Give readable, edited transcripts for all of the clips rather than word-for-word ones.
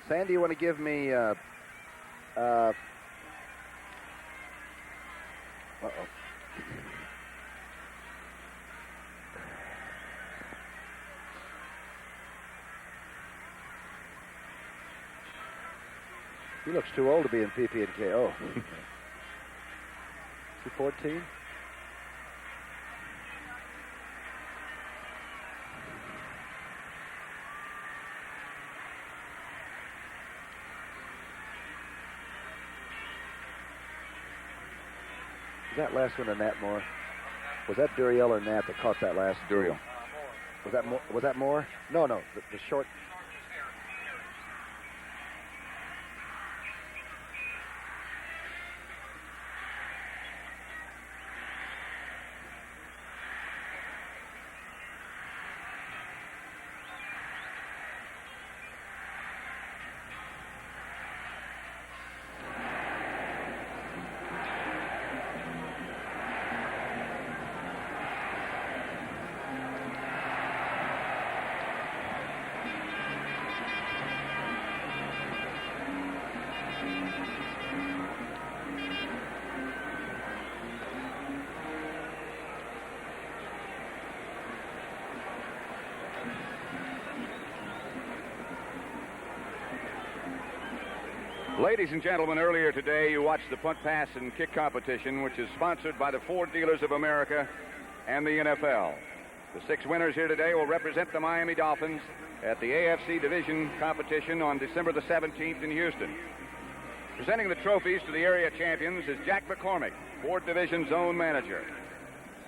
Sandy, you want to give me uh-oh. He looks too old to be in PP&K. Oh. Is he 14? Was that last one to Nat Moore? Was that Duriel or Nat that caught that last? Duriel. Was that Moore? No, the short. Ladies and gentlemen, earlier today you watched the punt, pass, and kick competition, which is sponsored by the Ford Dealers of America and the NFL. The 6 winners here today will represent the Miami Dolphins at the AFC Division competition on December the 17th in Houston. Presenting the trophies to the area champions is Jack McCormick, Ford Division Zone Manager.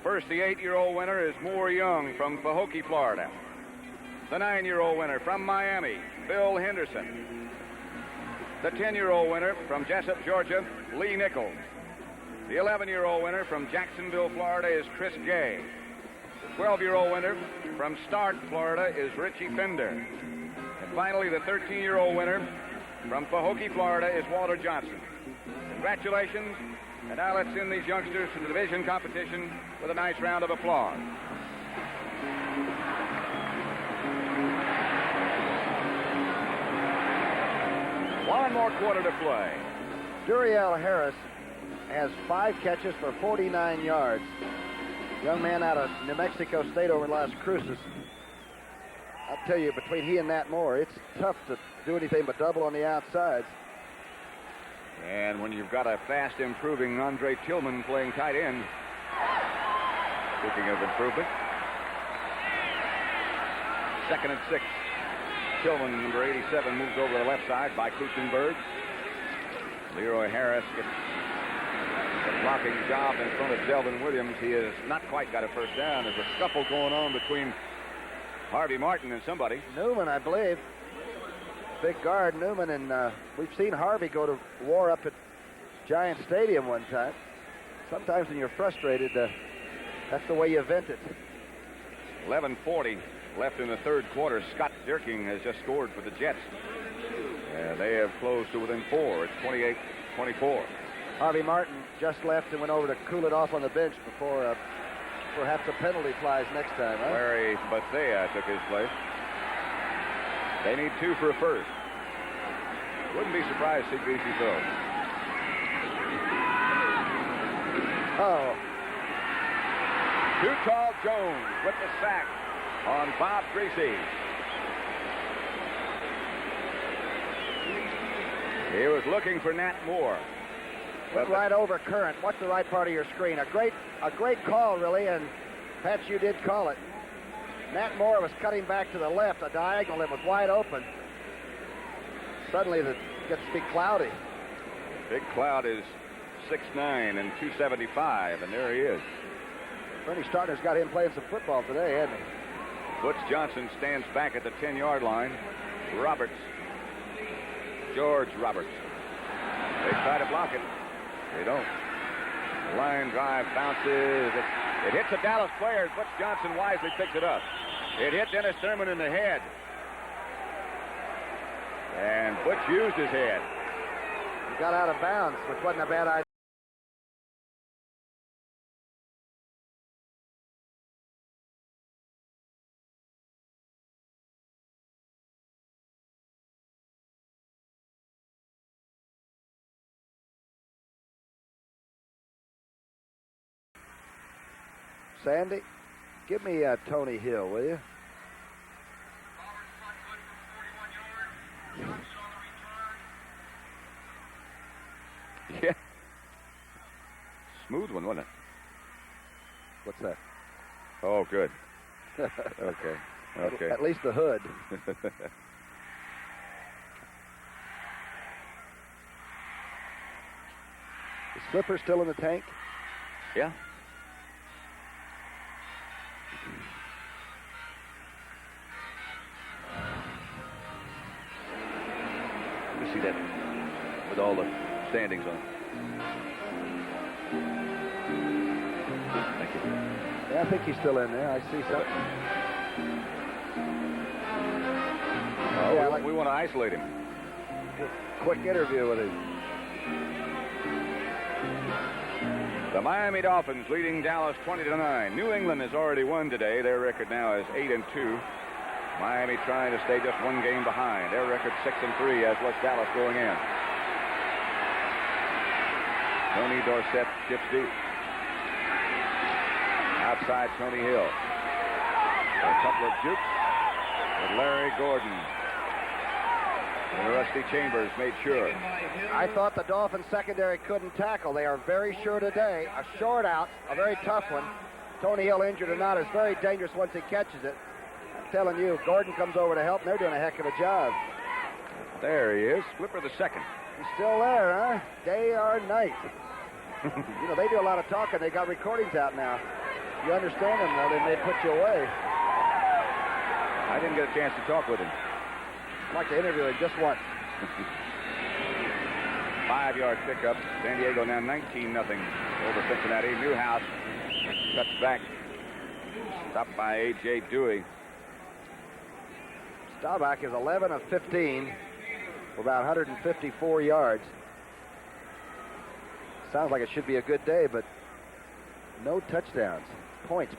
First, the 8-year-old winner is Moore Young from Pahokee, Florida. The 9-year-old winner from Miami, Bill Henderson. The 10-year-old winner from Jessup, Georgia, Lee Nichols. The 11-year-old winner from Jacksonville, Florida is Chris Gay. The 12-year-old winner from Stark, Florida is Richie Fender. And finally, the 13-year-old winner from Pahokee, Florida is Walter Johnson. Congratulations, and now let's send these youngsters to the division competition with a nice round of applause. One more quarter to play. Duriel Harris has 5 catches for 49 yards. Young man out of New Mexico State over in Las Cruces. I'll tell you, between he and Nat Moore, it's tough to do anything but double on the outsides. And when you've got a fast improving Andre Tillman playing tight end, speaking of improvement, 2nd and 6. Tillman, number 87, moves over to the left side by Kuchenberg. Leroy Harris gets a blocking job in front of Delvin Williams. He has not quite got a first down. There's a scuffle going on between Harvey Martin and somebody. Newman, I believe. Big guard, Newman, and we've seen Harvey go to war up at Giant Stadium one time. Sometimes when you're frustrated, that's the way you vent it. 11:40 left in the third quarter. Scott Dirking has just scored for the Jets. And they have closed to within 4. It's 28-24. Harvey Martin just left and went over to cool it off on the bench before perhaps a penalty flies next time. Huh? Larry Bethea took his place. They need 2 for a first. Wouldn't be surprised to see Greasy throw. Oh. Too Tall Jones with the sack on Bob Greasy. He was looking for Nat Moore. Went right over current. What's the right part of your screen? A great call, really, and Pat, you did call it. Nat Moore was cutting back to the left, a diagonal that was wide open. Suddenly, it gets to be cloudy. Big Cloud is 6'9" and 275, and there he is. Bernie Starter's got him playing some football today, hasn't he? Butch Johnson stands back at the 10-yard line. Roberts. George Roberts. They try to block it. They don't. The line drive bounces. It hits a Dallas player. Butch Johnson wisely picks it up. It hit Dennis Thurman in the head. And Butch used his head. He got out of bounds, which wasn't a bad idea. Sandy, give me Tony Hill, will you? Yeah. Smooth one, wasn't it? What's that? Oh, good. Okay. At least the hood. Is Flipper still in the tank? Yeah. Let me see that with all the standings on. Thank you. Yeah, I think he's still in there. I see something. Oh, yeah, we want to isolate him. Quick interview with him. The Miami Dolphins leading Dallas 20-9. New England has already won today. Their record now is 8-2. Miami trying to stay just one game behind. Their record 6-3, as was Dallas going in. Tony Dorsett chips deep. Outside Tony Hill. A couple of jukes with Larry Gordon. And Rusty Chambers made sure. I thought the Dolphins secondary couldn't tackle. They are very sure today. A short out, a very tough one. Tony Hill, injured or not, is very dangerous once he catches it. I'm telling you, Gordon comes over to help, and they're doing a heck of a job. There he is, Flipper the second. He's still there, huh? Day or night. You know, they do a lot of talking. They got recordings out now. You understand them, though, they may put you away. I didn't get a chance to talk with him. I'd like to interview him just once. 5-yard pickup. San Diego now 19-0 over Cincinnati. Newhouse cuts back. Stopped by A.J. Dewey. Staubach is 11 of 15 for about 154 yards. Sounds like it should be a good day, but no touchdowns. Points,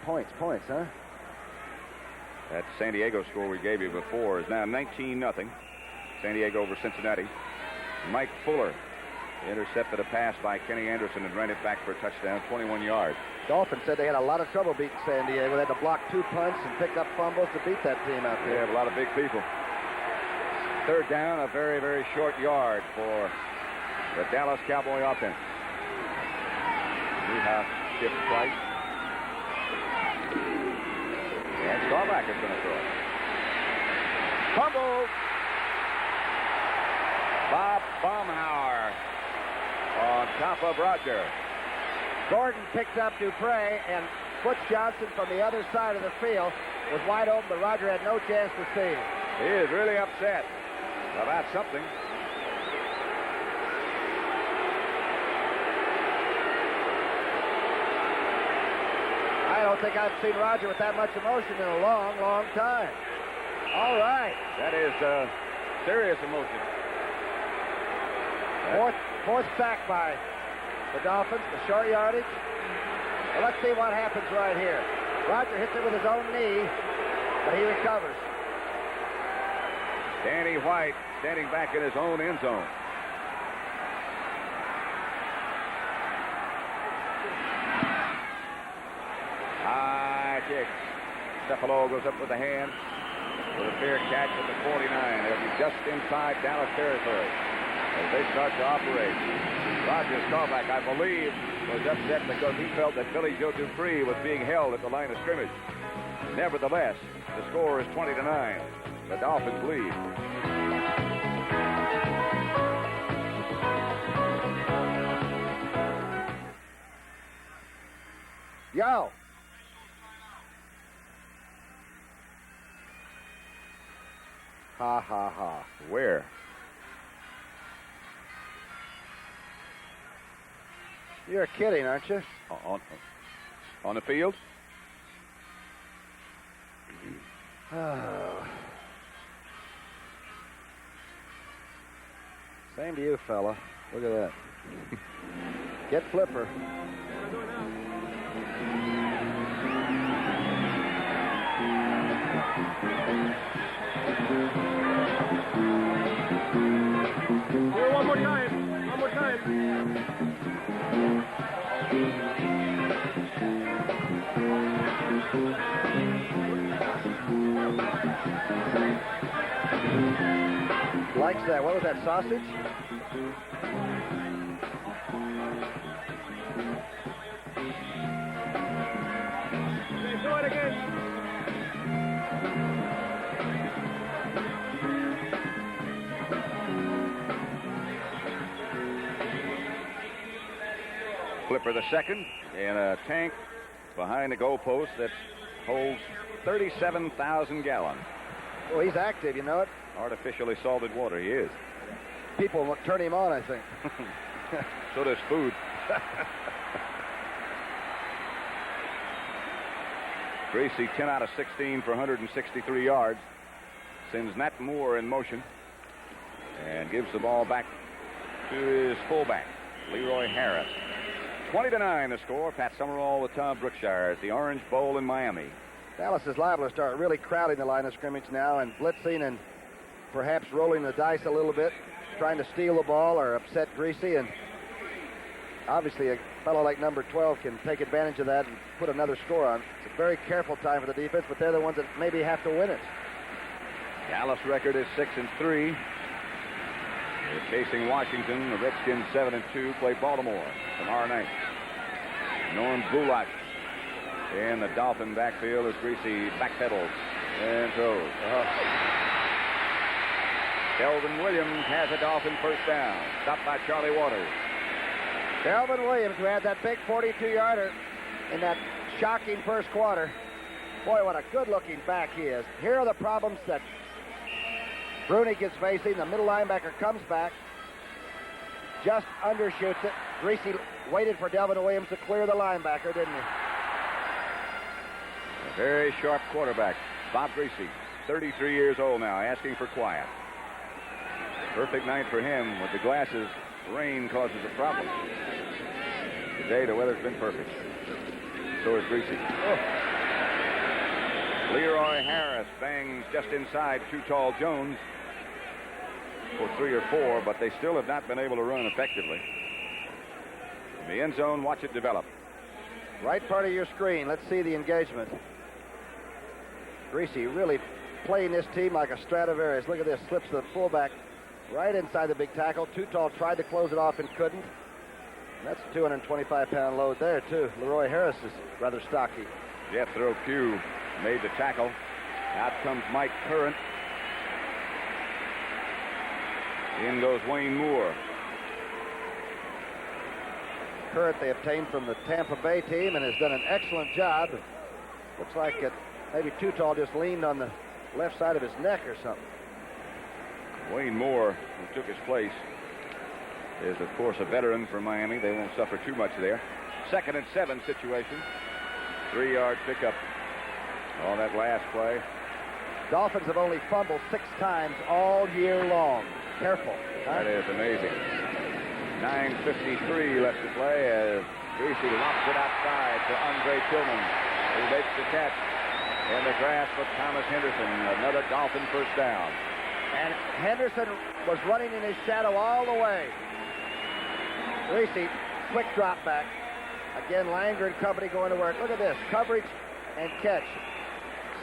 huh? That San Diego score we gave you before is now 19-0. San Diego over Cincinnati. Mike Fuller intercepted a pass by Kenny Anderson and ran it back for a touchdown, 21 yards. Dolphins said they had a lot of trouble beating San Diego. They had to block 2 punts and pick up fumbles to beat that team out They there. have a lot of big people. Third down, a very, very short yard for the Dallas Cowboy offense. Newhouse shift twice. And Staubach is going to throw it. Fumble. Bob Baumhauer on top of Roger. Gordon picked up Dupre, and Butch Johnson from the other side of the field was wide open, but Roger had no chance to see him. He is really upset about something. I don't think I've seen Roger with that much emotion in a long, long time. All right. That is serious emotion. Fourth sack by the Dolphins, the short yardage. Well, let's see what happens right here. Roger hits it with his own knee, but he recovers. Danny White standing back in his own end zone. High kick. Cephalo goes up with the hand with a fair catch at the 49. It'll be just inside Dallas territory as they start to operate. Roger Staubach, I believe, was upset because he felt that Billy Joe Dupree was being held at the line of scrimmage. Nevertheless, the score is 20-9. The Dolphins lead. Yo. Ha, ha, ha. Where? You're kidding, aren't you? On the field? Oh. Same to you, fella. Look at that. Get Flipper. One more time. One more time. Likes that. What was that, sausage? Okay, do it again. Flipper the second in a tank behind the goalpost that holds 37,000 gallons. Well, he's active, you know it. Artificially salted water, he is. People will turn him on, I think. So does food. Greasy 10 out of 16 for 163 yards. Sends Nat Moore in motion and gives the ball back to his fullback, Leroy Harris. 20-9 the score. Pat Summerall with Tom Brookshire at the Orange Bowl in Miami. Dallas is liable to start really crowding the line of scrimmage now and blitzing and perhaps rolling the dice a little bit, trying to steal the ball or upset Greasy. And obviously a fellow like number 12 can take advantage of that and put another score on. It's a very careful time for the defense, but they're the ones that maybe have to win it. Dallas record is 6-3. They're chasing Washington. The Redskins 7-2 play Baltimore tomorrow night. Norm Bullock in the Dolphin backfield as Greasy backpedals and throws. Kelvin Williams has a Dolphin first down. Stopped by Charlie Waters. Kelvin Williams, who had that big 42-yarder in that shocking first quarter. Boy, what a good-looking back he is. Here are the problems that Brunig is facing. The middle linebacker comes back, just undershoots it. Greasy waited for Delvin Williams to clear the linebacker, didn't he? A very sharp quarterback, Bob Greasy, 33 years old now, asking for quiet. Perfect night for him with the glasses. Rain causes a problem. Today the weather's been perfect. So is Greasy. Leroy Harris bangs just inside Too Tall Jones for 3 or 4, but they still have not been able to run effectively. In the end zone, watch it develop. Right part of your screen. Let's see the engagement. Greasy really playing this team like a Stradivarius. Look at this. Slips the fullback right inside the big tackle. Too Tall tried to close it off and couldn't. And that's a 225-pound load there, too. Leroy Harris is rather stocky. Jethro Pugh made the tackle. Out comes Mike Curran. In goes Wayne Moore. Curran they obtained from the Tampa Bay team and has done an excellent job. Looks like maybe Too Tall just leaned on the left side of his neck or something. Wayne Moore, who took his place, is, of course, a veteran for Miami. They won't suffer too much there. 2nd and 7 situation. 3-yard pickup on that last play. Dolphins have only fumbled 6 times all year long. Careful. That is amazing. 9:53 left to play as Greasy lofts it outside to Andre Tillman, who makes the catch in the grasp of Thomas Henderson. Another Dolphin first down. And Henderson was running in his shadow all the way. Greasy, quick drop back. Again, Langer and company going to work. Look at this. Coverage and catch.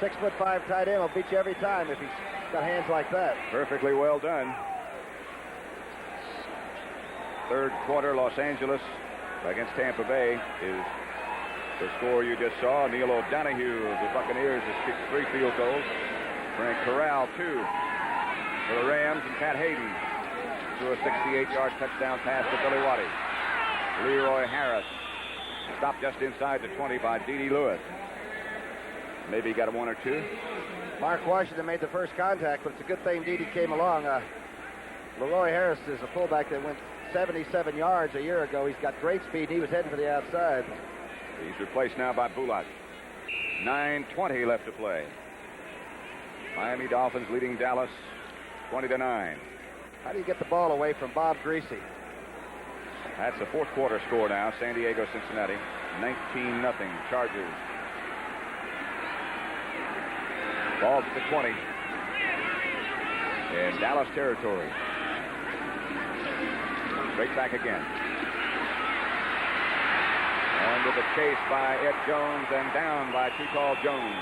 6'5" tight end will beat you every time if he's got hands like that. Perfectly well done. 3rd quarter, Los Angeles against Tampa Bay is the score you just saw. Neil O'Donoghue of the Buccaneers has kicked 3 field goals. Frank Corral, 2 for the Rams, and Pat Hayden threw a 68-yard touchdown pass to Billy Waddy. Leroy Harris stopped just inside the 20 by D.D. Lewis. Maybe he got a 1 or 2. Mark Washington made the first contact, but it's a good thing D.D. came along. Leroy Harris is a fullback that went 77 yards a year ago. He's got great speed. He was heading for the outside. He's replaced now by Bullock. 9:20 left to play. Miami Dolphins leading Dallas 20-9. How do you get the ball away from Bob Greasy? That's the 4th quarter score now. San Diego, Cincinnati. 19-0 Chargers. Ball to the 20. In Dallas territory. Straight back again. Under the chase by Ed Jones and down by Too Tall Jones.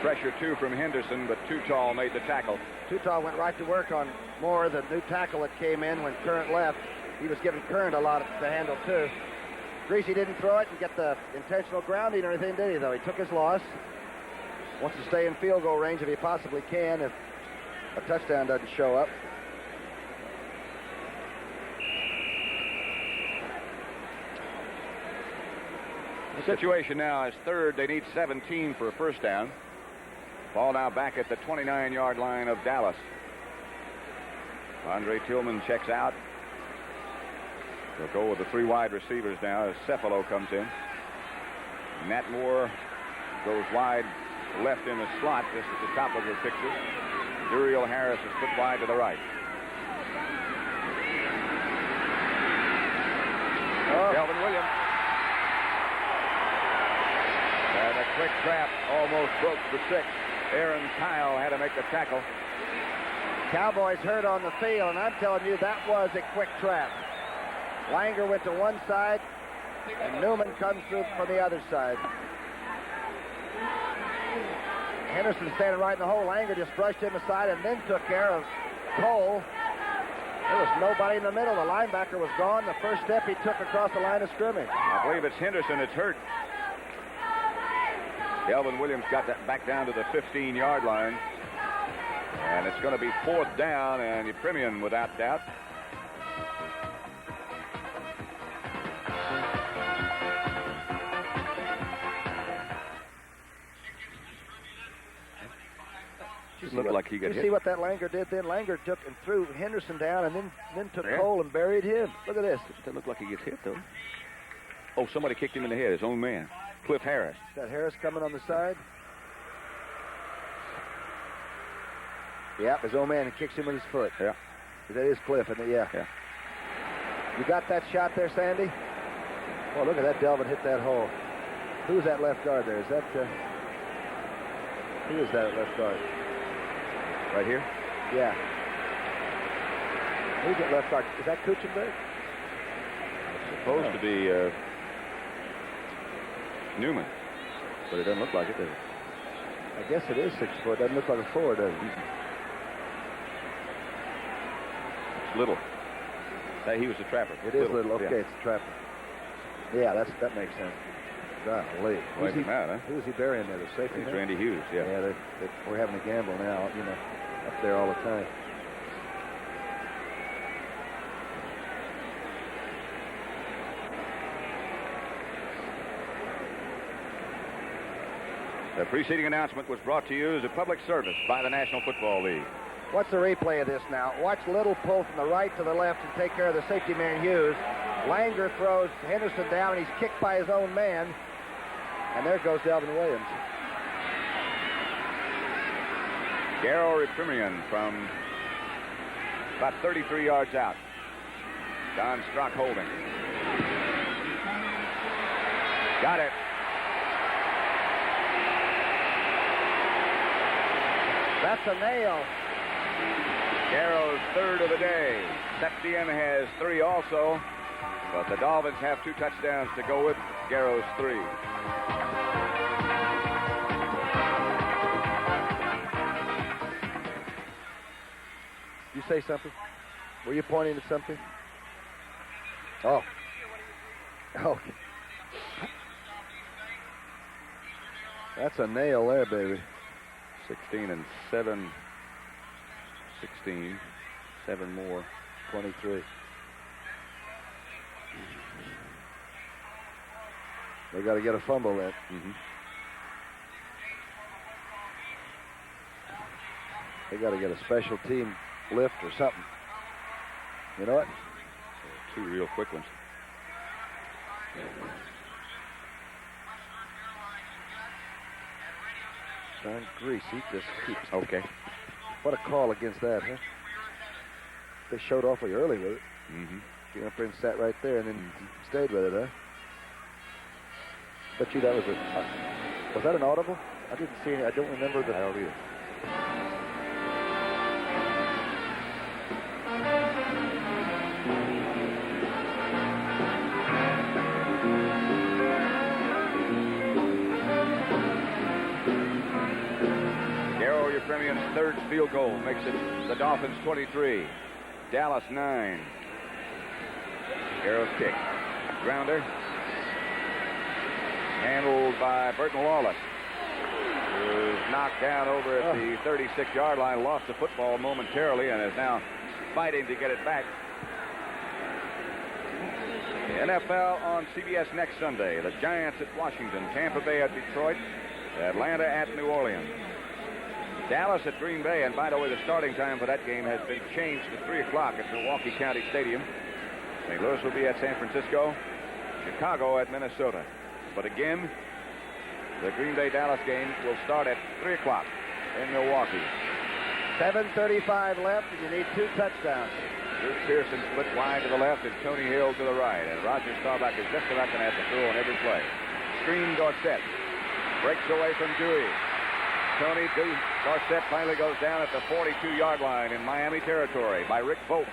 Pressure, too, from Henderson, but Too Tall made the tackle. Too Tall went right to work on Moore, the new tackle that came in when Current left. He was giving Current a lot to handle, too. Greasy didn't throw it and get the intentional grounding or anything, did he, though? He took his loss. Wants to stay in field goal range if he possibly can, if a touchdown doesn't show up. The situation now is third. They need 17 for a first down. Ball now back at the 29-yard line of Dallas. Andre Tillman checks out. They'll go with the 3 wide receivers now as Cephalo comes in. Matt Moore goes wide left in the slot just at the top of the picture. Duriel Harris is put wide to the right. Delvin Williams. And a quick trap almost broke the 6. Aaron Kyle had to make the tackle. Cowboys hurt on the field, and I'm telling you, that was a quick trap. Langer went to one side, and Newman comes through from the other side. Henderson standing right in the hole. Langer just brushed him aside and then took care of Cole. There was nobody in the middle. The linebacker was gone. The first step he took across the line of scrimmage. I believe it's Henderson that's hurt. Delvin Williams got that back down to the 15-yard line. And it's going to be 4th down, and Yepremian without doubt. Looked like he got hit. You see what that Langer did then? Langer took and threw Henderson down and then took Cole and buried him. Look at this. Doesn't look like he gets hit, though. Oh, somebody kicked him in the head, his own man. Cliff Harris. Is that Harris coming on the side? Yeah, his own man, and kicks him with his foot. Yeah. That is Cliff, isn't it? Yeah. You got that shot there, Sandy? Oh, look at that. Delvin hit that hole. Who's that left guard there? Is that... who is that left guard? Right here? Yeah. Who's that left guard? Is that Kuchenberg? It's supposed to be Newman. But it doesn't look like it, does it? I guess it is 6'4". It doesn't look like a 4, does it? It's little. He was a trapper. It is little. Okay, it's a trapper. Yeah, that makes sense. Golly. Who's he out, huh? Who's he burying there? The safety? It's Randy Hughes, yeah. Yeah, we're having a gamble now, you know, up there all the time. The preceding announcement was brought to you as a public service by the National Football League. What's the replay of this now? Watch Little pull from the right to the left and take care of the safety man, Hughes. Langer throws Henderson down, and he's kicked by his own man. And there goes Delvin Williams. Garo Yepremian from about 33 yards out. Don Strock holding. Got it. That's a nail. Garo's 3rd of the day. Septien has 3 also, but the Dolphins have 2 touchdowns to go with Garo's 3. You say something? Were you pointing at something? Oh. Okay. That's a nail there, baby. 16 and 7. 16. 7 more. 23. They got to get a fumble then. They got to get a special team lift or something. You know what? 2 real quick ones. Darn Grease, he just keeps. Okay. What a call against that, huh? They showed awfully early with it. He up there and sat right there and then stayed with it, huh? Bet you that was was that an audible? I didn't see any. I don't remember the. I don't either. your Premier's third field goal makes it the Dolphins 23, Dallas 9. Garrett's kick. Grounder. Handled by Burton Lawless, who's knocked down over at the 36-yard line, lost the football momentarily, and is now fighting to get it back. The NFL on CBS next Sunday. The Giants at Washington, Tampa Bay at Detroit, Atlanta at New Orleans, Dallas at Green Bay. And by the way, the starting time for that game has been changed to 3 o'clock at Milwaukee County Stadium. St. Louis will be at San Francisco, Chicago at Minnesota. But again, the Green Bay-Dallas game will start at 3 o'clock in Milwaukee. 7:35 left, and you need 2 touchdowns. Bruce Pearson split wide to the left and Tony Hill to the right. And Roger Staubach is just about going to have to throw on every play. Screen Dorsett. Breaks away from Dewey. Dorsett finally goes down at the 42-yard line in Miami territory by Rick Vogt.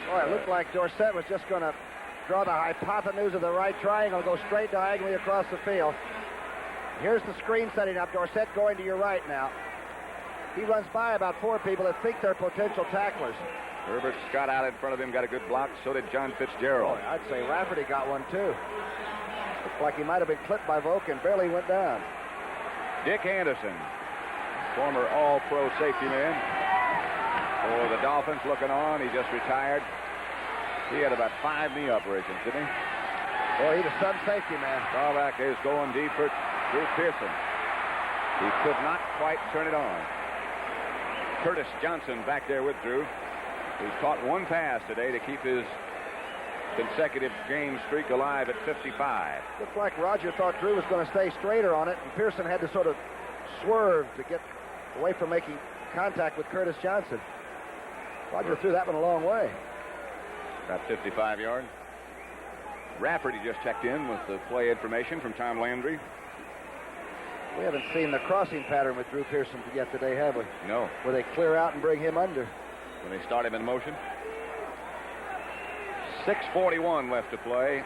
Boy, it looked like Dorsett was just going to draw the hypotenuse of the right triangle, go straight diagonally across the field. Here's the screen setting up. Dorsett going to your right now. He runs by about 4 people that think they're potential tacklers. Herbert Scott out in front of him, got a good block. So did John Fitzgerald. Boy, I'd say Rafferty got one too. Looks like he might have been clipped by Volk and barely went down. Dick Anderson, former all-pro safety man for the Dolphins, looking on. He just retired. He had about 5 knee operations, didn't he? Boy, he's a sub safety man. Staubach is going deep for Drew Pearson. He could not quite turn it on. Curtis Johnson back there with Drew. He's caught 1 pass today to keep his consecutive game streak alive at 55. Looks like Roger thought Drew was going to stay straighter on it, and Pearson had to sort of swerve to get away from making contact with Curtis Johnson. Roger threw that one a long way. About 55 yards. Rafferty just checked in with the play information from Tom Landry. We haven't seen the crossing pattern with Drew Pearson yet today, have we? No. Where they clear out and bring him under. When they start him in motion. 6:41 left to play.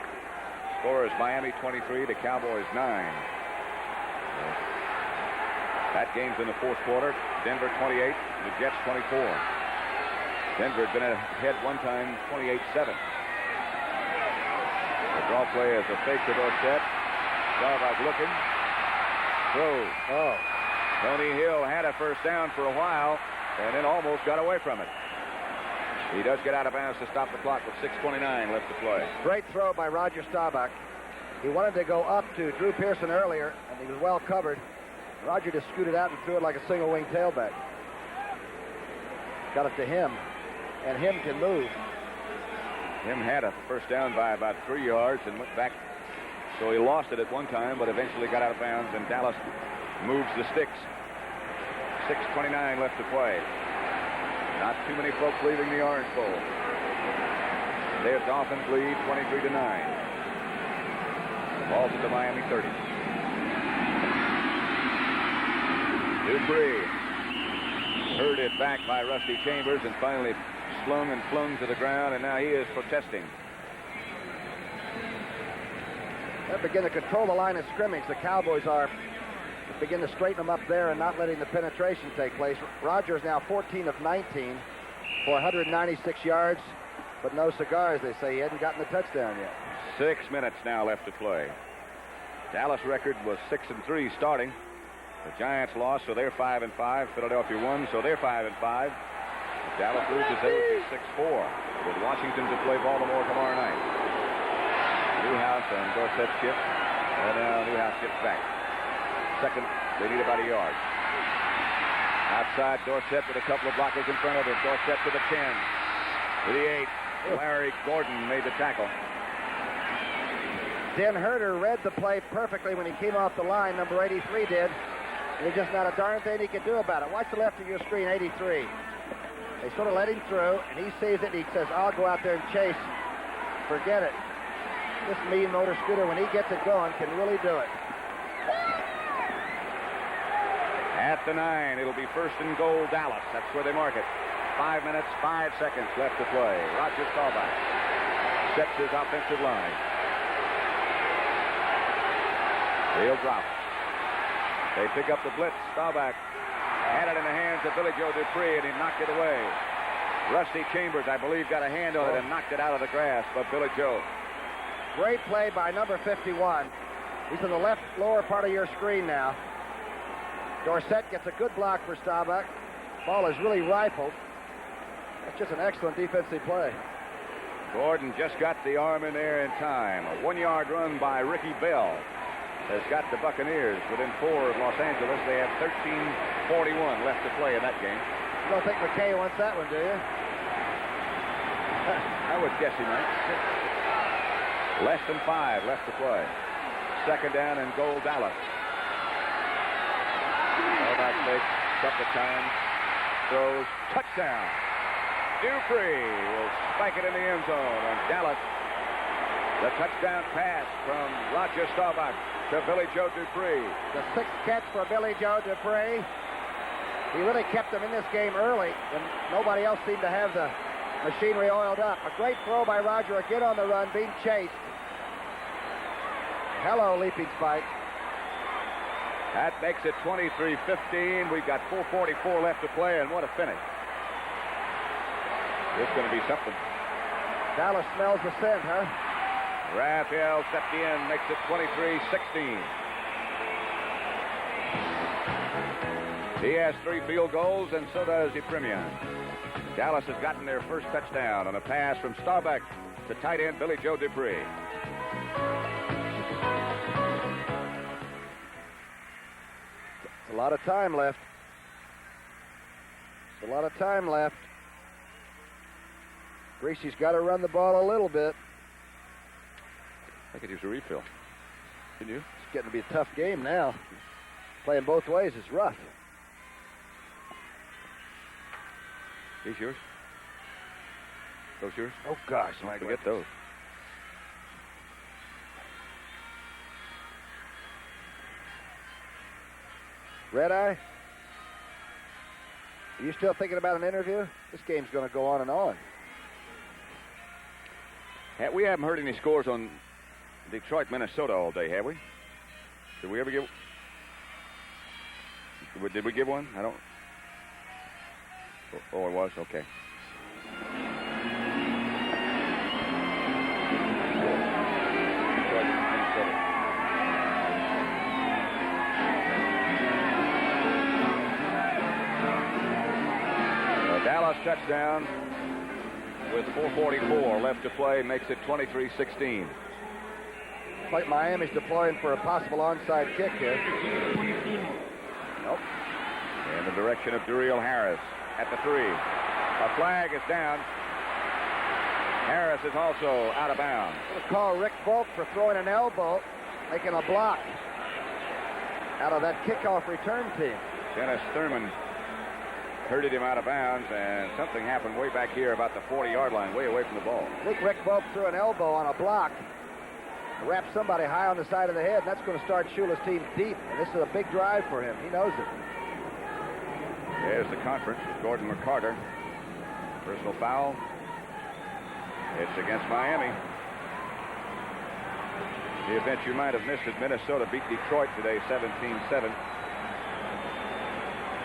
Score is Miami 23 to Cowboys 9. That game's in the 4th quarter. Denver 28, the Jets 24. Denver had been ahead one time, 28-7. The draw play is a fake to Dorsett. Staubach looking. Throws. Oh. Tony Hill had a first down for a while and then almost got away from it. He does get out of bounds to stop the clock with 6:29 left to play. Great throw by Roger Staubach. He wanted to go up to Drew Pearson earlier, and he was well covered. Roger just scooted out and threw it like a single-wing tailback. Got it to him, and him can move. Him had a first down by about 3 yards and went back. So he lost it at one time, but eventually got out of bounds, and Dallas moves the sticks. 6:29 left to play. Not too many folks leaving the Orange Bowl. Their Dolphins lead 23-9. Ball's at the Miami 30. Dupree herded back by Rusty Chambers and finally slung and flung to the ground, and now he is protesting. They begin to control the line of scrimmage. The Cowboys are begin to straighten them up there and not letting the penetration take place. Rogers now 14 of 19 for 196 yards, but no cigars. They say he hadn't gotten the touchdown yet. 6 minutes now left to play. Dallas record was 6-3 starting. The Giants lost, so they're 5-5. Philadelphia won, so they're 5-5. If Dallas loses, they would be 6-4. With Washington to play Baltimore tomorrow night. Newhouse and Dorsett shift, and now Newhouse gets back. Second, they need about a yard. Outside, Dorsett with a couple of blockers in front of him. Dorsett to the 10. To the 8. Larry Gordon made the tackle. Dan Herter read the play perfectly when he came off the line. Number 83 did. And there's just not a darn thing he could do about it. Watch the left of your screen, 83. They sort of let him through, and he sees it, and he says, I'll go out there and chase. Forget it. This mean motor scooter, when he gets it going, can really do it. At the 9, it'll be 1st and goal, Dallas. That's where they mark it. 5 minutes, 5 seconds left to play. Roger Staubach sets his offensive line. They'll drop. They pick up the blitz. Staubach Had it in the hands of Billy Joe Dupree, and he knocked it away. Rusty Chambers, I believe, got a hand on it and knocked it out of the grasp of Billy Joe. Great play by number 51. He's in the left lower part of your screen now. Dorsett gets a good block for Staubach. Ball is really rifled. That's just an excellent defensive play. Gordon just got the arm in there in time. A 1-yard run by Ricky Bell has got the Buccaneers within 4 of Los Angeles. They have 13:41 left to play in that game. You don't think McKay wants that one, do you? I would guess he might. Less than 5 left to play. Second down and goal, Dallas. Back fake, couple of times. Throws, touchdown. Dupree will spike it in the end zone. And Dallas, the touchdown pass from Roger Staubach to Billy Joe Dupree. The 6th catch for Billy Joe Dupree. He really kept them in this game early when nobody else seemed to have the machinery oiled up. A great throw by Roger again on the run, being chased. Hello, leaping spike. That makes it 23-15. We've got 4:44 left to play, and what a finish. This is going to be something. Dallas smells the scent, huh? Raphael Septien makes it 23-16. He has 3 field goals, and so does Epremian. Dallas has gotten their first touchdown on a pass from Staubach to tight end Billy Joe Dupree. A lot of time left. A lot of time left. Greasy's got to run the ball a little bit. I could use a refill. Can you? It's getting to be a tough game now. Playing both ways is rough. These yours? Those yours? Oh, gosh. Don't forget those. Red Eye? Are you still thinking about an interview? This game's going to go on and on. We haven't heard any scores on Detroit, Minnesota all day, have we? Did we ever give... Did we give one? I don't... Oh, it was? Okay. Dallas touchdown with 4:44 left to play makes it 23-16. Like Miami's deploying for a possible onside kick here. Nope. In the direction of Duriel Harris at the 3. A flag is down. Harris is also out of bounds. We'll call Rick Volk for throwing an elbow, making a block out of that kickoff return team. Dennis Thurman herded him out of bounds, and something happened way back here about the 40-yard line, way away from the ball. I think Rick Volk threw an elbow on a block, wrapped somebody high on the side of the head, and that's going to start Shula's team deep. And this is a big drive for him. He knows it. There's the conference with Gordon McCarter. Personal foul. It's against Miami. The event you might have missed it, Minnesota beat Detroit today 17-7.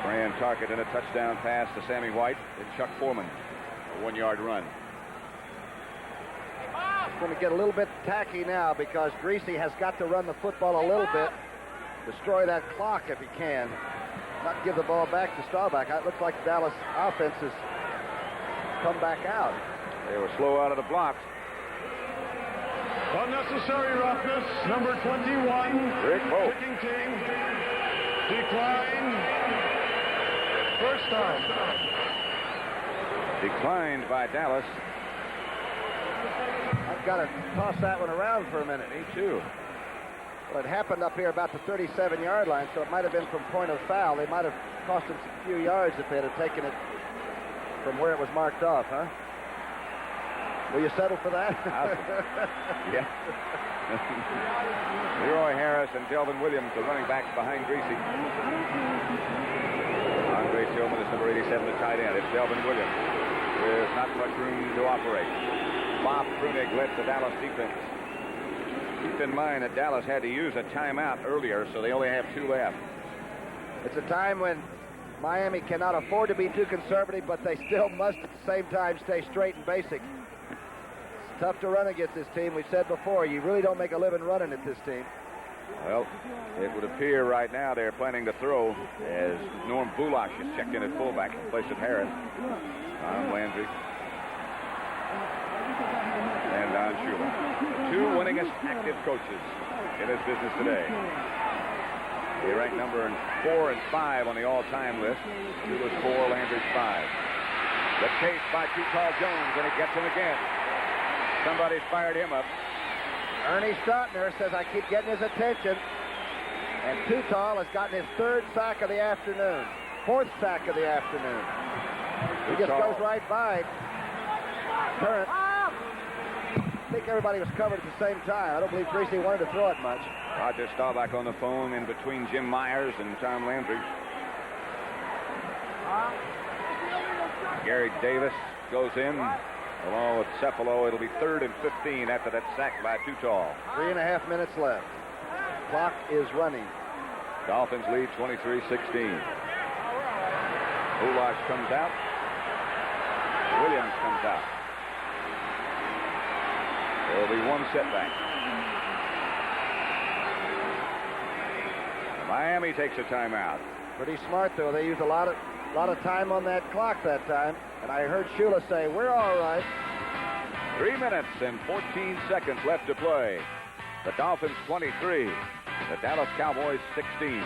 Brian Tarkett in a touchdown pass to Sammy White and Chuck Foreman. A 1-yard run. It's going to get a little bit tacky now because Greasy has got to run the football a little bit. Destroy that clock if he can. Not give the ball back to Staubach. It looks like the Dallas offense has come back out. They were slow out of the blocks. Unnecessary roughness, number 21. Rick Volk. Kicking team. Decline. First down. Declined by Dallas. I've got to toss that one around for a minute. Me too. Well, it happened up here about the 37-yard line, so it might have been from point of foul. They might have cost them a few yards if they had taken it from where it was marked off, huh? Will you settle for that? Yeah. Leroy Harris and Delvin Williams, the running backs behind Greasy. Andre Tillman is number 87, the tight end. It's Delvin Williams. There's not much room to operate. Bob Brunig led the Dallas defense. Keep in mind that Dallas had to use a timeout earlier, so they only have 2 left. It's a time when Miami cannot afford to be too conservative, but they still must at the same time stay straight and basic. It's tough to run against this team. We've said before, you really don't make a living running at this team. Well, it would appear right now they're planning to throw as Norm Bullock is checked in at fullback in place of Harris. Tom Landry and Don Shula. The two winningest active coaches in this business today. They rank number 4 and 5 on the all-time list. Shula's 4, Landry's 5. The chase by Too Tall Jones, and he gets him again. Somebody's fired him up. Ernie Stotner says, I keep getting his attention. And Too Tall has gotten his 3rd sack of the afternoon. 4th sack of the afternoon. He just goes right by Current. I think everybody was covered at the same time. I don't believe Greasy wanted to throw it much. Roger Staubach on the phone in between Jim Myers and Tom Landry. Gary Davis goes in along with Cephalo. It'll be 3rd and 15 after that sack by Too Tall. 3.5 minutes left. Clock is running. Dolphins lead 23-16. Bullock comes out. Williams comes out. There'll be one setback. Miami takes a timeout. Pretty smart, though. They used a lot of time on that clock that time. And I heard Shula say, we're all right. 3 minutes and 14 seconds left to play. The Dolphins 23. The Dallas Cowboys 16.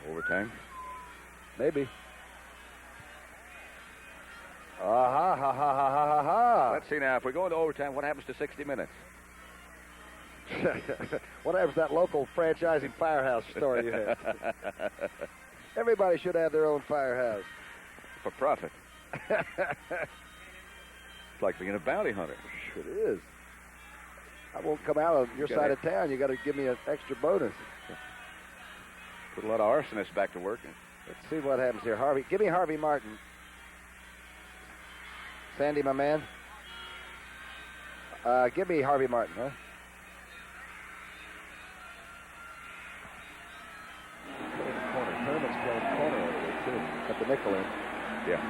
Overtime? Maybe. Ha ha ha ha ha ha ha. Let's see now. If we go into overtime, what happens to 60 minutes? What happens to that local franchising firehouse story you had? Everybody should have their own firehouse. For profit. It's like being a bounty hunter. It is. I won't come out of your side of town. You got to give me an extra bonus. Put a lot of arsonists back to work. Let's see what happens here. Harvey, give me Harvey Martin. Sandy, my man. Give me Harvey Martin, huh? Corner. Herman's playing corner over there, too. Got the nickel in. Yeah.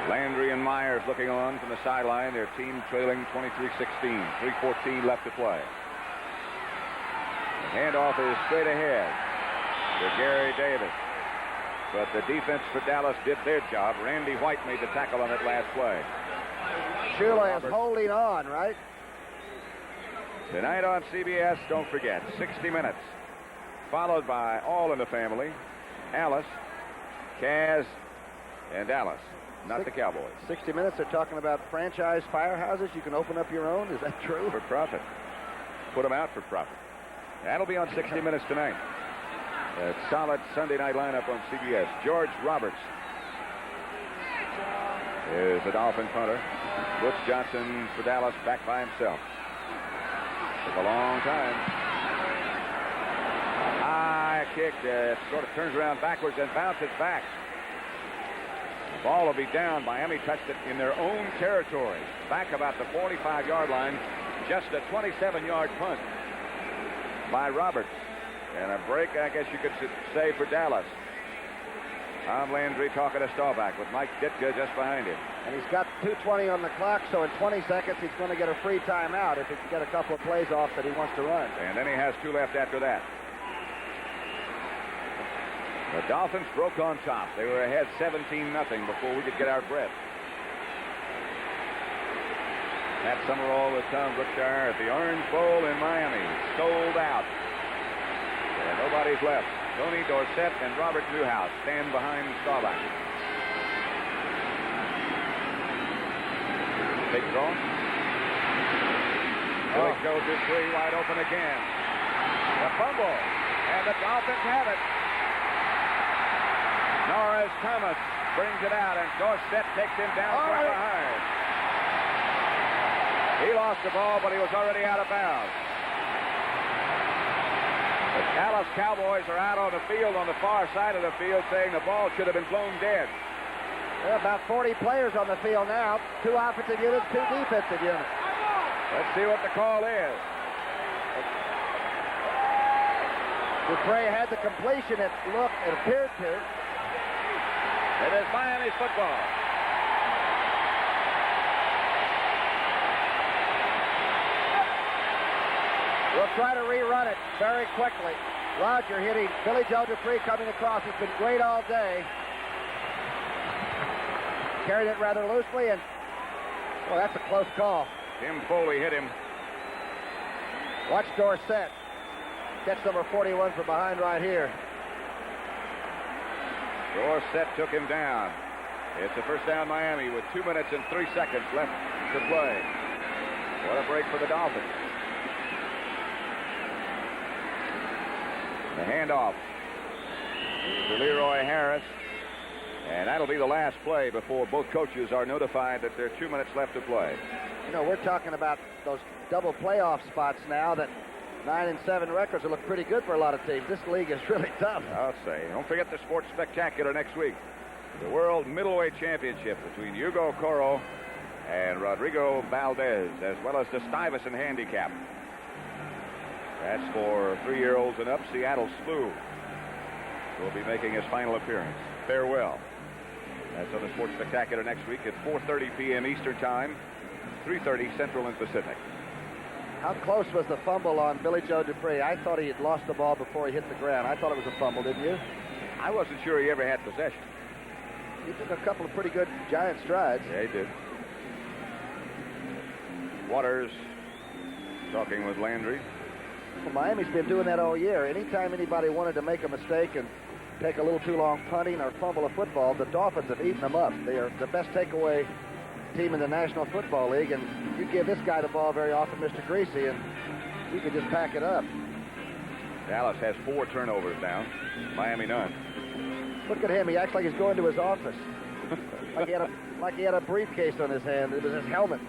Landry and Myers looking on from the sideline. Their team trailing 23-16. 3:14 left to play. The handoff is straight ahead to Gary Davis. But the defense for Dallas did their job. Randy White made the tackle on that last play. Shula is holding on, right? Tonight on CBS, don't forget, 60 Minutes. Followed by All in the Family, Alice, Kaz, and Dallas. Not the Cowboys. 60 Minutes, they're talking about franchise firehouses. You can open up your own. Is that true? For profit. Put them out for profit. That'll be on 60 Minutes tonight. A solid Sunday night lineup on CBS. George Roberts is the Dolphin punter. Butch Johnson for Dallas back by himself. Took a long time. High kick that sort of turns around backwards and bounces back. The ball will be down. Miami touched it in their own territory. Back about the 45-yard line. Just a 27-yard punt by Roberts. And a break, I guess you could say, for Dallas. Tom Landry talking to Staubach with Mike Ditka just behind him. And he's got 2:20 on the clock, so in 20 seconds he's going to get a free timeout if he can get a couple of plays off that he wants to run. And then he has 2 left after that. The Dolphins broke on top. They were ahead 17-0 before we could get our breath. Pat Summerall with Tom Brookshire at the Orange Bowl in Miami. Sold out. And nobody's left. Tony Dorsett and Robert Newhouse stand behind Staubach. Big throw. Billy goes his 3 wide open again. The fumble. And the Dolphins have it. Norris Thomas brings it out, and Dorsett takes him down from behind. He lost the ball, but he was already out of bounds. The Dallas Cowboys are out on the field, on the far side of the field, saying the ball should have been blown dead. There are about 40 players on the field now. 2 offensive units, 2 defensive units. Let's see what the call is. Dupre had the completion. It appeared to. It is Miami's football. We'll try to rerun it very quickly. Roger hitting Billy Joe Dupree coming across. It's been great all day. Carried it rather loosely, and well, that's a close call. Tim Foley hit him. Watch Dorsett. Catch number 41 from behind right here. Dorsett took him down. It's a first down Miami with 2 minutes and 3 seconds left to play. What a break for the Dolphins. The handoff to Leroy Harris. And that'll be the last play before both coaches are notified that there are 2 minutes left to play. You know, we're talking about those double playoff spots now that 9-7 records will look pretty good for a lot of teams. This league is really tough. I'll say. Don't forget the Sports Spectacular next week. The World Middleweight Championship between Hugo Coro and Rodrigo Valdez, as well as the Stuyvesant Handicap. That's for 3-year-olds and up. Seattle Slew will be making his final appearance. Farewell. That's on the Sports Spectacular next week at 4:30 p.m. Eastern Time, 3:30 Central and Pacific. How close was the fumble on Billy Joe Dupree? I thought he had lost the ball before he hit the ground. I thought it was a fumble, didn't you? I wasn't sure he ever had possession. He took a couple of pretty good giant strides. Yeah, he did. Waters talking with Landry. Well, Miami's been doing that all year. Anytime anybody wanted to make a mistake and take a little too long punting or fumble a football, the Dolphins have eaten them up. They are the best takeaway team in the National Football League, and you give this guy the ball very often, Mr. Greasy, and he could just pack it up. Dallas has 4 turnovers now. Miami none. Look at him. He acts like he's going to his office. like he had a briefcase on his hand. It was his helmet.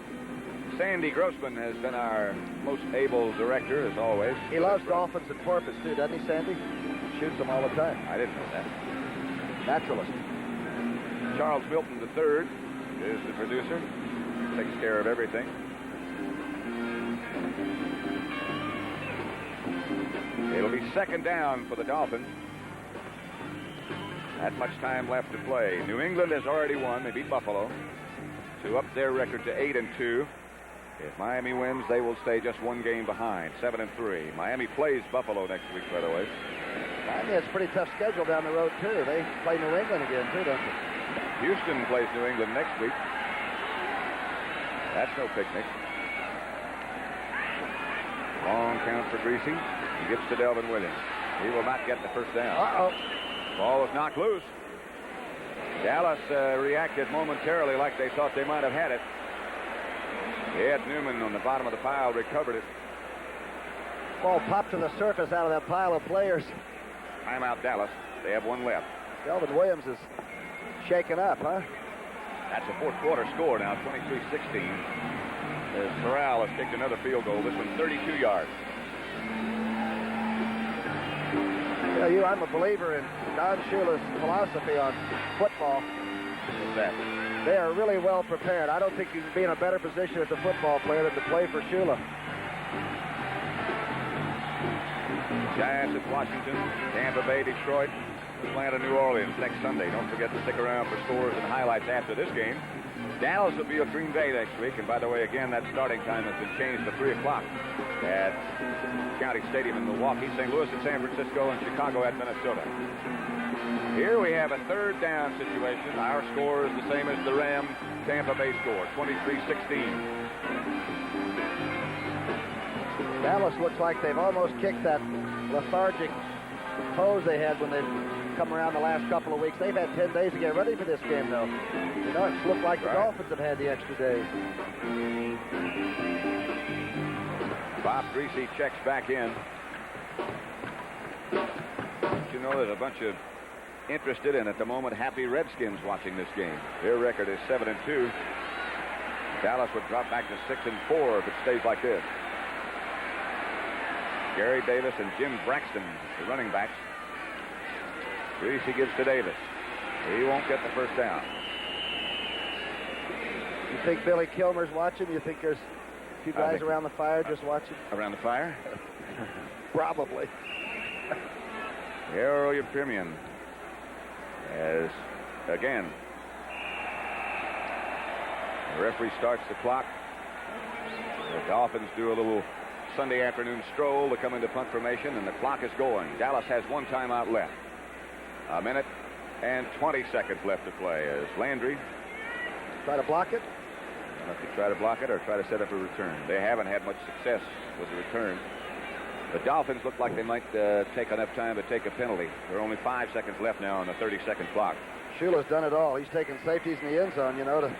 Sandy Grossman has been our most able director, as always. He loves dolphins and porpoise, too, doesn't he, Sandy? Shoots them all the time. I didn't know that. Naturalist. Charles Milton III is the producer. Takes care of everything. It'll be second down for the Dolphins. Not much time left to play. New England has already won. They beat Buffalo to up their record to 8-2. If Miami wins, they will stay just 1 game behind, 7-3. Miami plays Buffalo next week, by the way. Miami has a pretty tough schedule down the road, too. They play New England again, too, don't they? Houston plays New England next week. That's no picnic. Long count for Greasy. He gets to Delvin Williams. He will not get the first down. Uh-oh. Ball was knocked loose. Dallas reacted momentarily like they thought they might have had it. Ed Newman on the bottom of the pile recovered it. Ball popped to the surface out of that pile of players. Timeout Dallas. They have 1 left. Delvin Williams is shaken up, huh? That's a fourth quarter score now, 23-16. As Corral has kicked another field goal. This one 32 yards. You know, I'm a believer in Don Shula's philosophy on football. What's that? They are really well prepared. I don't think you can be in a better position as a football player than to play for Shula. Giants at Washington, Tampa Bay, Detroit, Atlanta, New Orleans next Sunday. Don't forget to stick around for scores and highlights after this game. Dallas will be at Green Bay next week. And by the way, again, that starting time has been changed to 3 o'clock at County Stadium in Milwaukee, St. Louis at San Francisco, and Chicago at Minnesota. Here we have a third down situation. Our score is the same as the Ram Tampa Bay score, 23-16. Dallas looks like they've almost kicked that lethargic pose they had when they've come around the last couple of weeks. They've had 10 days to get ready for this game, though. You know, it's looked like the Dolphins have had the extra days. Bob Greasy checks back in. You know, there's a bunch of interested and at the moment happy Redskins watching this game. Their record is 7-2. Dallas would drop back to 6-4 if it stays like this. Gary Davis and Jim Braxton, the running backs. Greasy gives to Davis. He won't get the first down. You think Billy Kilmer's watching? You think there's a few guys around the fire just watching? Around the fire? Probably. Harold Premium as, again, the referee starts the clock. The Dolphins do a little Sunday afternoon stroll to come into punt formation, and the clock is going. Dallas has one timeout left. A minute and 20 seconds left to play as Landry try to block it. I don't know if they try to block it or try to set up a return. They haven't had much success with the return. The Dolphins look like they might take enough time to take a penalty. There are only 5 seconds left now on the 30-second clock. Shula's done it all. He's taken safeties in the end zone, you know, to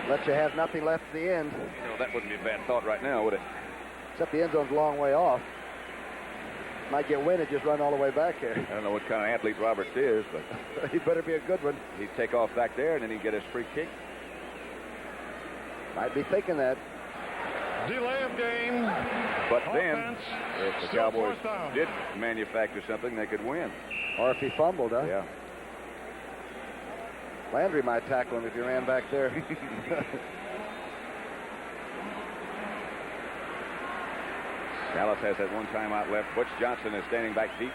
let you have nothing left at the end. You know, that wouldn't be a bad thought right now, would it? Except the end zone's a long way off. Might get wind and just run all the way back here. I don't know what kind of athlete Roberts is, but he better be a good one. He'd take off back there, and then he'd get his free kick. Might be thinking that. Delay of game. But Offense. Then, if the Cowboys did manufacture something, they could win. Or if he fumbled, huh? Yeah. Landry might tackle him if he ran back there. Dallas has that one timeout left. Butch Johnson is standing back deep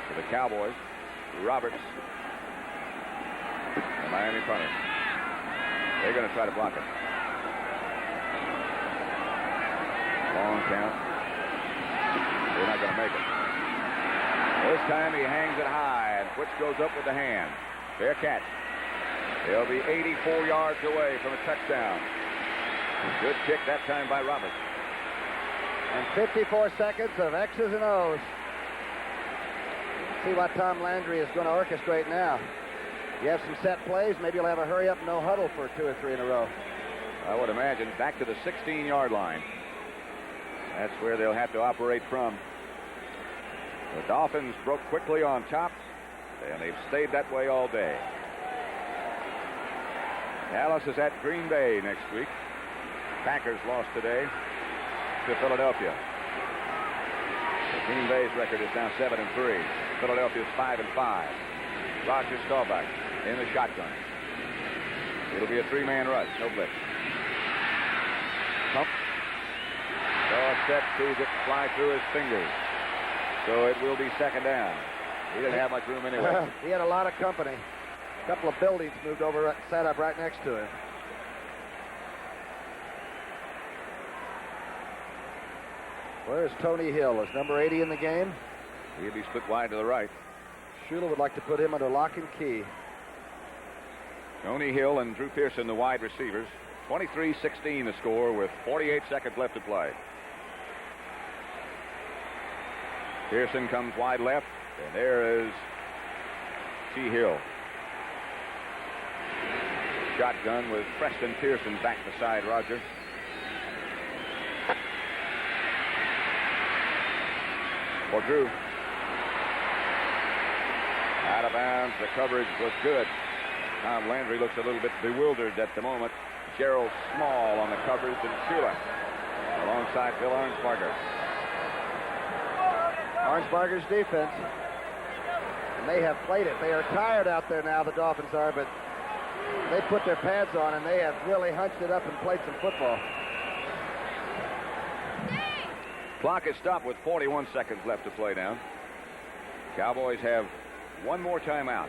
for the Cowboys. Roberts, the Miami punter. They're going to try to block it. Long count. They're not going to make it. This time he hangs it high, and Butch goes up with the hand. Fair catch. They'll be 84 yards away from a touchdown. Good kick that time by Roberts. And 54 seconds of X's and O's. See what Tom Landry is going to orchestrate now. You have some set plays. Maybe you'll have a hurry up, no huddle for 2 or 3 in a row. I would imagine back to the 16-yard line. That's where they'll have to operate from. The Dolphins broke quickly on top, and they've stayed that way all day. Dallas is at Green Bay next week. Packers lost today to Philadelphia. Green Bay's record is now 7-3. Philadelphia's 5-5. Roger Staubach in the shotgun. It'll be a 3-man rush, no blitz. Pump. Set sees it fly through his fingers. So it will be second down. He didn't have much room anyway. He had a lot of company. A couple of buildings moved over, sat up right next to him. Where's Tony Hill? Is number 80 in the game? He'll be split wide to the right. Shula would like to put him under lock and key. Tony Hill and Drew Pearson, the wide receivers. 23-16 the score with 48 seconds left to play. Pearson comes wide left, and there is T. Hill. Shotgun with Preston Pearson back beside Roger. For Drew. Out of bounds. The coverage was good. Tom Landry looks a little bit bewildered at the moment. Gerald Small on the coverage, and Shula alongside Bill Arnsparger. Arnsparger's defense. And they have played it. They are tired out there now, the Dolphins are, but they put their pads on and they have really hunched it up and played some football. Clock is stopped with 41 seconds left to play now. Cowboys have one more timeout.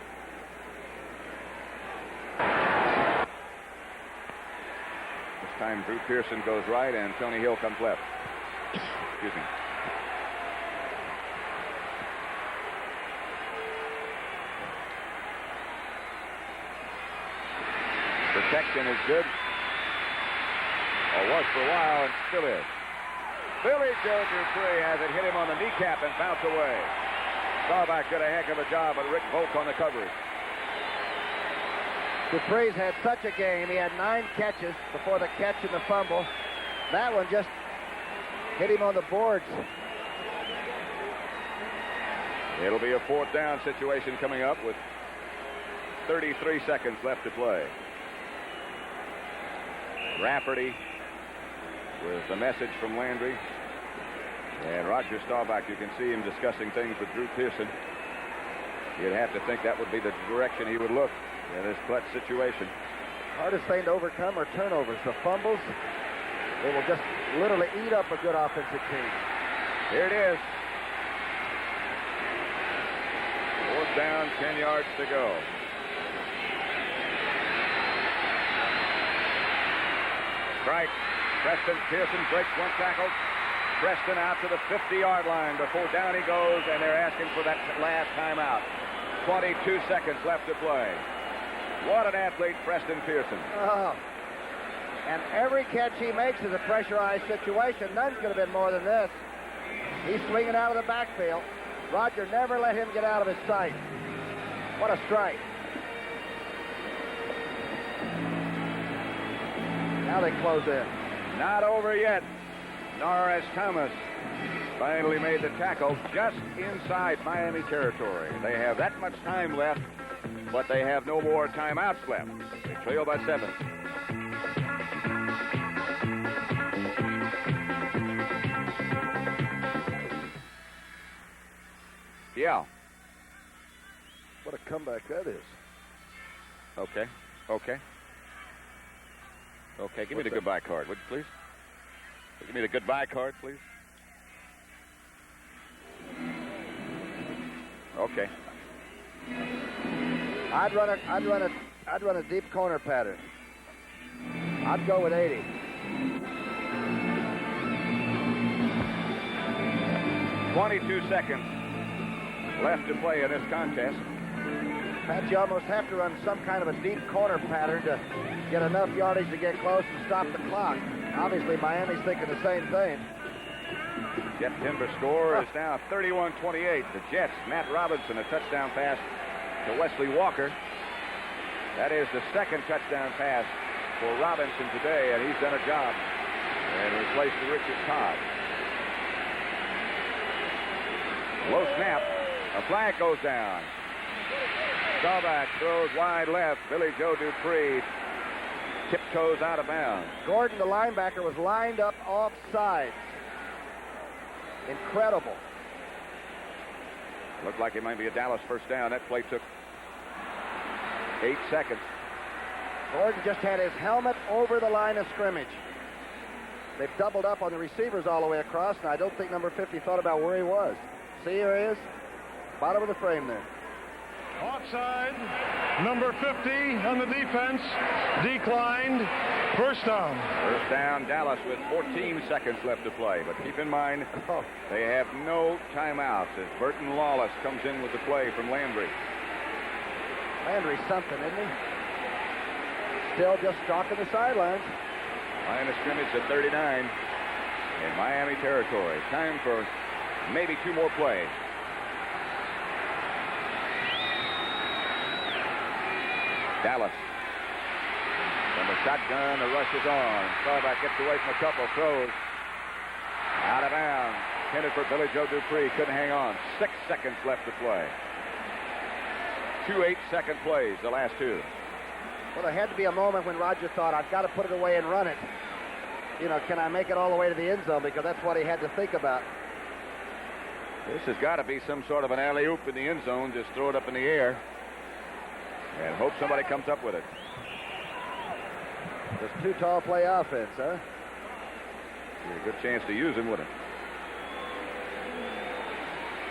This time Drew Pearson goes right and Tony Hill comes left. Excuse me. Protection is good. Or was for a while and still is. Billy Joe Dupree has it hit him on the kneecap and bounce away. Staubach did a heck of a job, but Rick Volk on the coverage. Dupree's had such a game. He had 9 catches before the catch and the fumble. That one just hit him on the boards. It'll be a 4th down situation coming up with 33 seconds left to play. Rafferty with a message from Landry. And Roger Staubach, you can see him discussing things with Drew Pearson. You'd have to think that would be the direction he would look in this clutch situation. Hardest thing to overcome are turnovers. The fumbles, they will just literally eat up a good offensive team. Here it is. 4th down, 10 yards to go. Strike. Preston Pearson breaks one tackle. Preston out to the 50-yard line before down he goes, and they're asking for that last timeout. 22 seconds left to play. What an athlete, Preston Pearson. Oh. And every catch he makes is a pressurized situation. None could have been more than this. He's swinging out of the backfield. Roger never let him get out of his sight. What a strike. Now they close in. Not over yet. Norris Thomas finally made the tackle just inside Miami territory. They have that much time left, but they have no more timeouts left. They trail by 7. Yeah. What a comeback that is. Okay. Give me the goodbye card, would you please? Give me the goodbye card, please. Okay. I'd run a deep corner pattern. I'd go with 80. "22 seconds left to play in this contest." Pat, you almost have to run some kind of a deep corner pattern to get enough yardage to get close and stop the clock. Obviously, Miami's thinking the same thing. Jet Denver score is now 31-28. The Jets, Matt Robinson, a touchdown pass to Wesley Walker. That is the second touchdown pass for Robinson today, and he's done a job and replaced Richard Todd. Low snap. A flag goes down. Staubach throws wide left. Billy Joe Dupree tiptoes out of bounds. Gordon, the linebacker, was lined up offside. Incredible. Looked like it might be a Dallas first down. That play took 8 seconds. Gordon just had his helmet over the line of scrimmage. They've doubled up on the receivers all the way across, and I don't think number 50 thought about where he was. See, here he is. Bottom of the frame there. Offside. Number 50 on the defense. Declined. First down. First down, Dallas with 14 seconds left to play. But keep in mind, they have no timeouts as Burton Lawless comes in with the play from Landry. Landry's something, isn't he? Still just stalking the sidelines. Line of scrimmage at 39 in Miami territory. Time for maybe 2 more plays. Dallas. From the shotgun, the rush is on. Staubach gets away from a couple, throws. Out of bounds. Intended for Billy Joe Dupree. Couldn't hang on. 6 seconds left to play. 2 8-second plays, the last 2. Well, there had to be a moment when Roger thought, I've got to put it away and run it. You know, can I make it all the way to the end zone? Because that's what he had to think about. This has got to be some sort of an alley-oop in the end zone. Just throw it up in the air and hope somebody comes up with it. Just too tall play offense, huh? Be a good chance to use him, wouldn't it?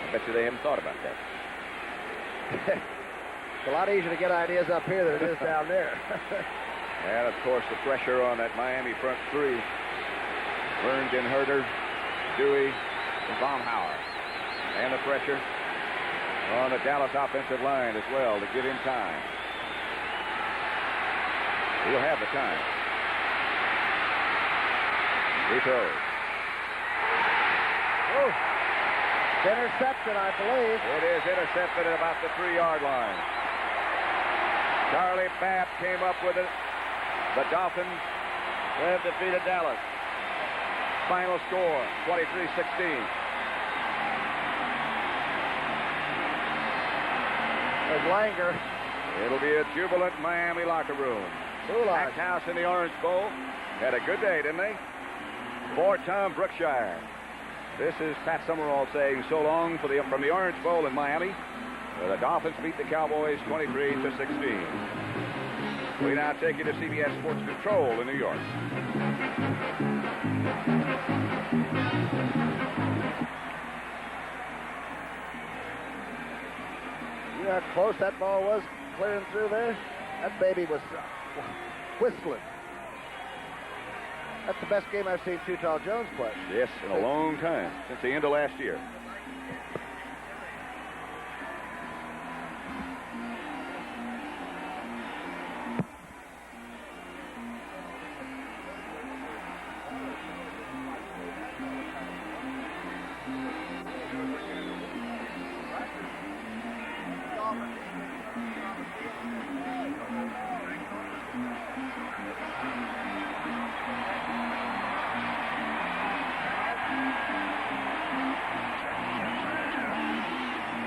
I bet you they haven't thought about that. It's a lot easier to get ideas up here than it is down there. And, of course, the pressure on that Miami front 3. Vernon, Herder, Dewey, and Baumhauer. And the pressure on the Dallas offensive line as well to give him time. He'll have the time. He throws. Oh, it's intercepted, I believe. It is intercepted at about the 3-yard line. Charlie Babb came up with it. The Dolphins have defeated Dallas. Final score, 23-16. There's Langer. It'll be a jubilant Miami locker room. Packed house in the Orange Bowl. Had a good day, didn't they? for Tom Brookshire. This is Pat Summerall saying so long from the Orange Bowl in Miami, where the Dolphins beat the Cowboys 23-16. We now take you to CBS Sports Control in New York. You know how close that ball was clearing through there? That baby was whistling. That's the best game I've seen Too Tall Jones play. Yes, in a long time, since the end of last year.